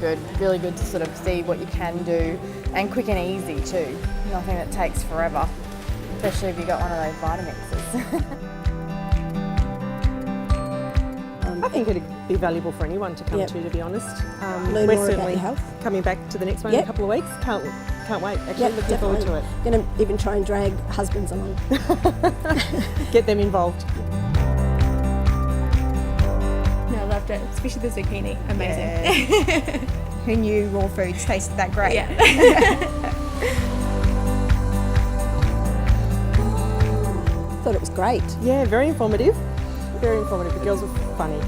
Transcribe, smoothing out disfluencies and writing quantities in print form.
really good to sort of see what you can do, and quick and easy too. Nothing that takes forever, especially if you got one of those Vitamixes. I think it'd be valuable for anyone to come to be honest. Learn we're more certainly about your health. coming back to the next one in a couple of weeks. Can't wait. Actually, looking forward to it. Going to even try and drag husbands along. Get them involved. No, I loved it, especially the zucchini. Amazing. Yeah. Who knew raw foods tasted that great? Yeah. Thought it was great. Yeah, very informative. Very informative. The girls were funny.